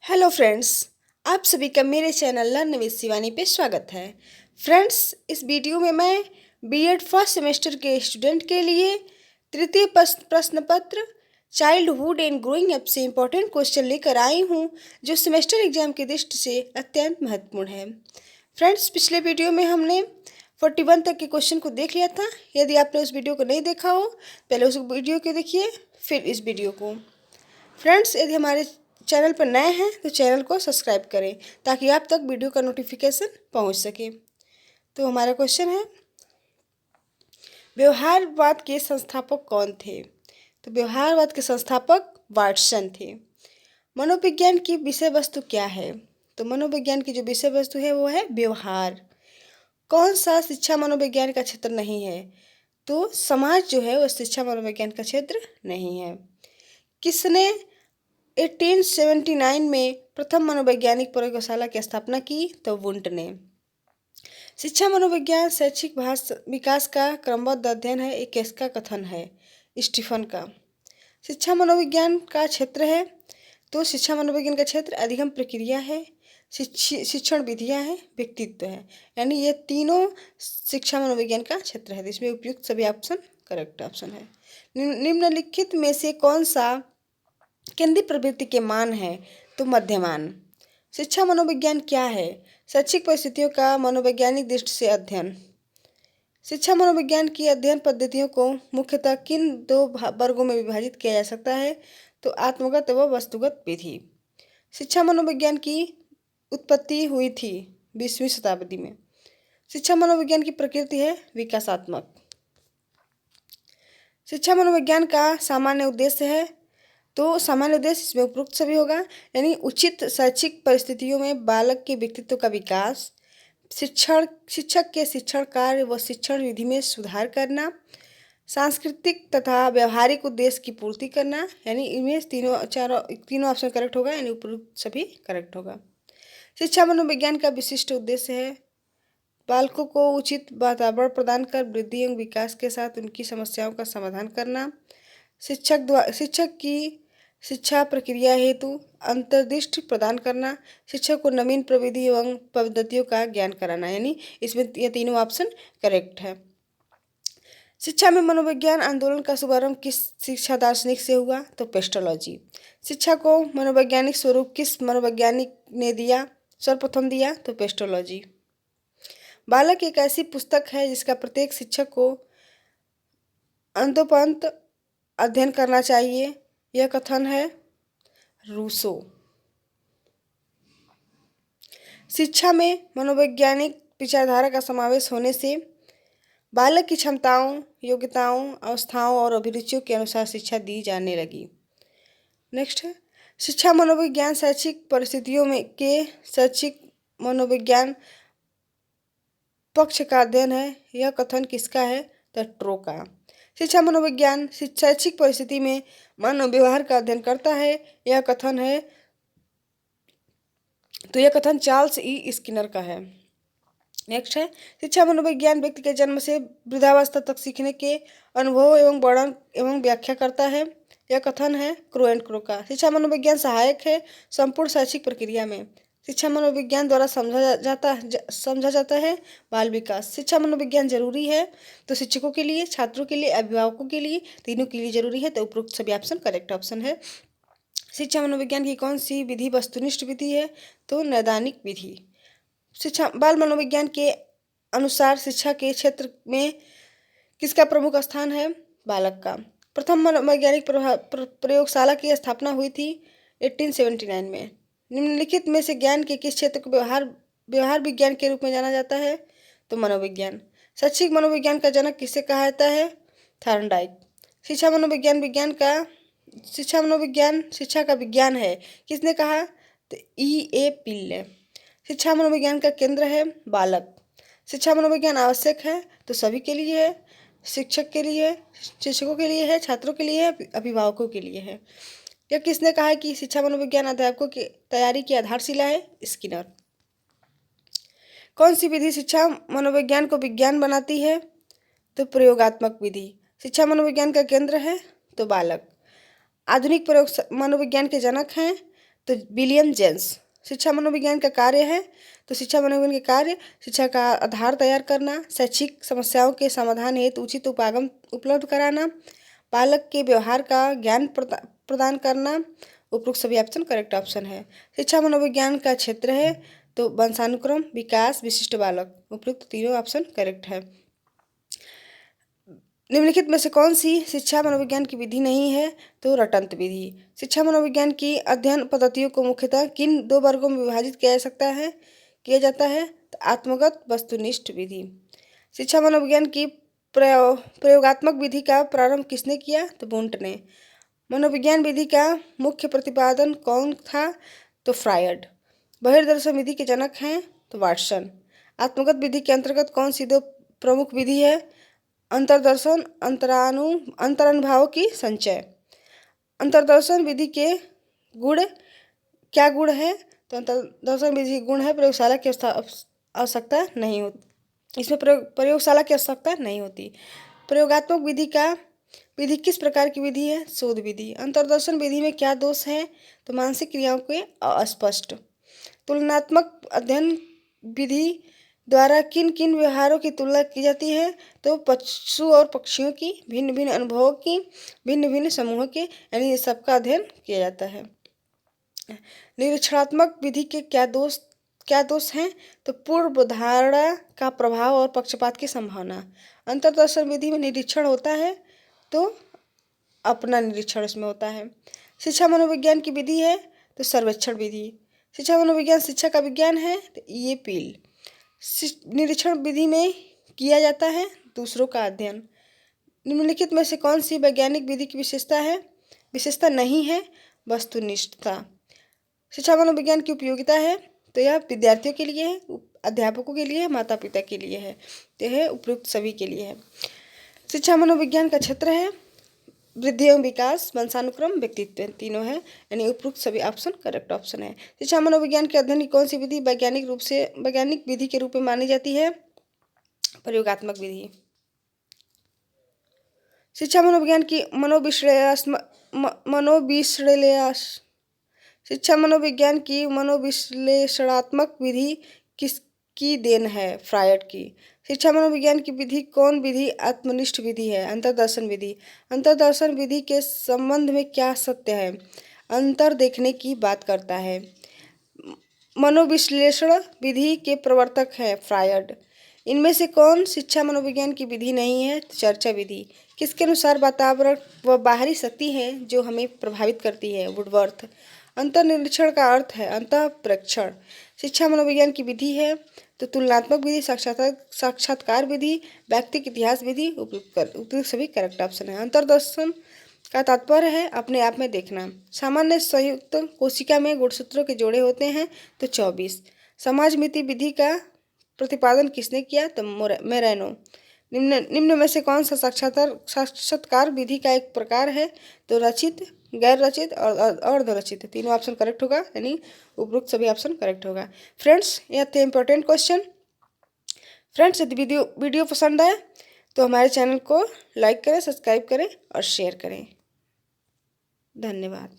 Hello friends, आप सभी का मेरे चैनल लर्न विद शिवानी पे स्वागत है। फ्रेंड्स, इस वीडियो में मैं बीएड फर्स्ट सेमेस्टर के स्टूडेंट के लिए तृतीय प्रश्न पत्र चाइल्डहुड एंड ग्रोइंग अप से इम्पोर्टेंट क्वेश्चन लेकर आई हूँ, जो सेमेस्टर एग्जाम की दृष्टि से अत्यंत महत्वपूर्ण है। फ्रेंड्स, पिछले वीडियो में हमने 41 तक के क्वेश्चन को देख लिया था। यदि आपने उस वीडियो को नहीं देखा हो, पहले उस वीडियो को देखिए, फिर इस वीडियो को। फ्रेंड्स, यदि हमारे चैनल पर नए हैं तो चैनल को सब्सक्राइब करें ताकि आप तक वीडियो का नोटिफिकेशन पहुंच सके। तो हमारा क्वेश्चन है, व्यवहारवाद के संस्थापक कौन थे? तो व्यवहारवाद के संस्थापक वाटसन थे। मनोविज्ञान की विषय वस्तु क्या है? तो मनोविज्ञान की जो विषय वस्तु है वो है व्यवहार। कौन सा शिक्षा मनोविज्ञान का क्षेत्र नहीं है? तो समाज जो है वो शिक्षा मनोविज्ञान का क्षेत्र नहीं है। किसने 1879 में प्रथम मनोवैज्ञानिक प्रयोगशाला की स्थापना की? तो वुंट ने। शिक्षा मनोविज्ञान शैक्षिक विकास का क्रमबद्ध अध्ययन है, एक किसका कथन है? स्टीफन का। शिक्षा मनोविज्ञान का क्षेत्र है, तो शिक्षा मनोविज्ञान का क्षेत्र अधिगम प्रक्रिया है, शिक्षण विधियां हैं, व्यक्तित्व है, यानी ये तीनों शिक्षा मनोविज्ञान का क्षेत्र है। इसमें उपयुक्त सभी ऑप्शन करेक्ट ऑप्शन है। निम्नलिखित में से कौन सा केंद्रीय प्रवृत्ति के मान है? तो मध्यमान। शिक्षा मनोविज्ञान क्या है? शैक्षिक परिस्थितियों का मनोवैज्ञानिक दृष्टि से अध्ययन। शिक्षा मनोविज्ञान की अध्ययन पद्धतियों को मुख्यतः किन दो वर्गों में विभाजित किया जा सकता है? तो आत्मगत व वस्तुगत विधि। शिक्षा मनोविज्ञान की उत्पत्ति हुई थी 20वीं शताब्दी में। शिक्षा मनोविज्ञान की प्रकृति है विकासात्मक। शिक्षा मनोविज्ञान का सामान्य उद्देश्य है, तो सामान्य उद्देश्य इसमें उपरोक्त सभी होगा, यानी उचित शैक्षिक परिस्थितियों में बालक के व्यक्तित्व का विकास, शिक्षक के शिक्षण कार्य व शिक्षण विधि में सुधार करना, सांस्कृतिक तथा व्यवहारिक उद्देश्य की पूर्ति करना, यानी इनमें तीनों ऑप्शन करेक्ट होगा, यानी उपरोक्त सभी करेक्ट होगा। शिक्षा मनोविज्ञान का विशिष्ट उद्देश्य है बालकों को उचित वातावरण प्रदान कर वृद्धि एवं विकास के साथ उनकी समस्याओं का समाधान करना, शिक्षक की शिक्षा प्रक्रिया हेतु अंतर्दृष्टि प्रदान करना, शिक्षक को नवीन प्रविधि एवं पद्धतियों का ज्ञान कराना, यानी इसमें ये तीनों ऑप्शन करेक्ट है। शिक्षा में मनोविज्ञान आंदोलन का शुभारंभ किस शिक्षा दार्शनिक से हुआ? तो पेस्टोलॉजी। शिक्षा को मनोवैज्ञानिक स्वरूप किस मनोवैज्ञानिक ने दिया, सर्वप्रथम दिया? तो पेस्टोलॉजी। बालक एक ऐसी पुस्तक है जिसका प्रत्येक शिक्षक को अंतोपंत अध्ययन करना चाहिए, यह कथन है रूसो। शिक्षा में मनोवैज्ञानिक विचारधारा का समावेश होने से बालक की क्षमताओं, योग्यताओं, अवस्थाओं और अभिरुचियों के अनुसार शिक्षा दी जाने लगी। नेक्स्ट है, शिक्षा मनोविज्ञान शैक्षिक परिस्थितियों में के शैक्षिक मनोविज्ञान पक्ष का अध्ययन है, यह कथन किसका है? तो ट्रो का। शिक्षा मनोविज्ञान शैक्षिक परिस्थिति में मानव व्यवहार का अध्ययन करता है, यह कथन है, तो यह कथन चार्ल्स ई स्किनर का है। नेक्स्ट है, शिक्षा मनोविज्ञान व्यक्ति के जन्म से वृद्धावस्था तक सीखने के अनुभव एवं वर्णन एवं व्याख्या करता है, यह कथन है क्रो एंड क्रो का। शिक्षा मनोविज्ञान सहायक है संपूर्ण शैक्षिक प्रक्रिया में। शिक्षा मनोविज्ञान द्वारा समझा जाता है बाल विकास। शिक्षा मनोविज्ञान जरूरी है, तो शिक्षकों के लिए, छात्रों के लिए, अभिभावकों के लिए, तीनों के लिए जरूरी है, तो उपरोक्त सभी ऑप्शन करेक्ट ऑप्शन है। शिक्षा मनोविज्ञान की कौन सी विधि वस्तुनिष्ठ विधि है? तो नैदानिक विधि। शिक्षा बाल मनोविज्ञान के अनुसार शिक्षा के क्षेत्र में किसका प्रमुख स्थान है? बालक का। प्रथम मनोवैज्ञानिक प्रयोगशाला की स्थापना हुई थी 1879 में। निम्नलिखित में से ज्ञान के किस क्षेत्र को व्यवहार विज्ञान के रूप में जाना जाता है? तो मनोविज्ञान। शैक्षिक मनोविज्ञान का जनक किसे कहा जाता है? थॉर्नडाइक। शिक्षा मनोविज्ञान शिक्षा का विज्ञान है, किसने कहा? तो E.A. पिल्ले। शिक्षा मनोविज्ञान का केंद्र है बालक। शिक्षा मनोविज्ञान आवश्यक है, तो सभी के लिए है, शिक्षकों के लिए है, छात्रों के लिए है, अभिभावकों के लिए है। यह किसने कहा है कि शिक्षा मनोविज्ञान अध्यापकों की तैयारी की आधारशिला है? स्किनर। कौन सी विधि शिक्षा मनोविज्ञान को विज्ञान बनाती है? तो प्रयोगात्मक विधि। शिक्षा मनोविज्ञान का केंद्र है तो बालक। आधुनिक प्रयोग मनोविज्ञान के जनक हैं तो विलियम जेम्स। शिक्षा मनोविज्ञान का कार्य है, तो शिक्षा मनोविज्ञान के कार्य शिक्षा का आधार तैयार करना, शैक्षिक समस्याओं के समाधान हेतु उचित उपागम उपलब्ध कराना, बालक के व्यवहार का ज्ञान प्रदान करना। उपरोक्त सभी ऑप्शन करेक्ट ऑप्शन है। शिक्षा मनोविज्ञान का क्षेत्र है तो वंशानुक्रम, विकास, विशिष्ट बालक। उपरोक्त तीनों ऑप्शन करेक्ट है। निम्नलिखित में से कौन सी शिक्षा मनोविज्ञान की विधि नहीं है, तो रटंत विधि। शिक्षा मनोविज्ञान की अध्ययन पद्धतियों को मुख्यतः किन दो वर्गों में विभाजित किया जाता है, तो आत्मगत, वस्तुनिष्ठ विधि। शिक्षा मनोविज्ञान की प्रयोगात्मक विधि का प्रारंभ किसने किया, तो वुंट ने। मनोविज्ञान विधि का मुख्य प्रतिपादन कौन था, तो फ्रायड। बहिर्दर्शन विधि के जनक हैं, तो वाटसन। आत्मगत विधि के अंतर्गत कौन सी दो प्रमुख विधि है, अंतर्दर्शन, अंतरानुभाव की संचय। अंतर्दर्शन विधि के गुण क्या गुण है, तो अंतर्दर्शन विधि गुण है प्रयोगशाला की आवश्यकता नहीं होती, इसमें प्रयोगशाला की आवश्यकता नहीं होती। प्रयोगात्मक विधि किस प्रकार की विधि है, शोध विधि। अंतर्दर्शन विधि में क्या दोष है, तो मानसिक क्रियाओं के अस्पष्ट। तुलनात्मक अध्ययन विधि द्वारा किन किन व्यवहारों की तुलना की जाती है, तो पशु और पक्षियों की भिन्न भिन्न अनुभवों की भिन्न भिन्न समूहों के, यानी सबका अध्ययन किया जाता है। निरीक्षणात्मक विधि के क्या दोष हैं, तो पूर्व धारणा का प्रभाव और पक्षपात की संभावना। अंतर्दर्शन विधि में निरीक्षण होता है तो अपना निरीक्षण इसमें होता है। शिक्षा मनोविज्ञान की विधि है तो सर्वेक्षण विधि। शिक्षा मनोविज्ञान शिक्षा का विज्ञान है, तो ये पील। निरीक्षण विधि में किया जाता है दूसरों का अध्ययन। निम्नलिखित में से कौन सी वैज्ञानिक विधि की विशेषता नहीं है, वस्तुनिष्ठता। शिक्षा मनोविज्ञान की उपयोगिता है, तो यह विद्यार्थियों के लिए है, अध्यापकों के लिए, माता पिता के लिए है, तो यह उपयुक्त सभी के लिए है। शिक्षा मनोविज्ञान का क्षेत्र है वृद्धि एवं विकास, वंशानुक्रम, व्यक्तित्व, तीनों है, यानी उपयुक्त सभी ऑप्शन करेक्ट ऑप्शन है। शिक्षा मनोविज्ञान के अध्ययन की कौन सी विधि वैज्ञानिक विधि के रूप में मानी जाती है, प्रयोगात्मक विधि। शिक्षा मनोविज्ञान की शिक्षा मनोविज्ञान की मनोविश्लेषणात्मक विधि किसकी देन है, फ्रायड की। शिक्षा मनोविज्ञान की विधि कौन विधि आत्मनिष्ठ विधि है, अंतर्दर्शन विधि। अंतर्दर्शन विधि के संबंध में क्या सत्य है, अंतर देखने की बात करता है। मनोविश्लेषण विधि के प्रवर्तक है फ्रायड। इनमें से कौन शिक्षा मनोविज्ञान की विधि नहीं है, चर्चा विधि। किसके अनुसार वातावरण व बाहरी शक्ति है जो हमें प्रभावित करती है, वुडवर्थ। अंतर्निरीक्षण का अर्थ है अंतःप्रेक्षण। शिक्षा मनोविज्ञान की विधि है तो तुलनात्मक विधि, साक्षात्कार विधि, व्यक्तिगत इतिहास विधि। उपयुक्त सभी करेक्ट ऑप्शन है। अंतर्दर्शन का तात्पर्य है अपने आप में देखना। सामान्य संयुक्त कोशिका में गुणसूत्रों के जोड़े होते हैं, तो 24। समाजमिति विधि का प्रतिपादन किसने किया, तो मोरेनो। निम्न में से कौन सा साक्षात्कार विधि का एक प्रकार है, तो रचित, गैर रचित और अर्धरचित। तीनों ऑप्शन करेक्ट होगा, यानी उपरोक्त सभी ऑप्शन करेक्ट होगा। फ्रेंड्स, यह थे इंपॉर्टेंट क्वेश्चन। फ्रेंड्स, यदि वीडियो पसंद आए तो हमारे चैनल को लाइक करें, सब्सक्राइब करें और शेयर करें। धन्यवाद।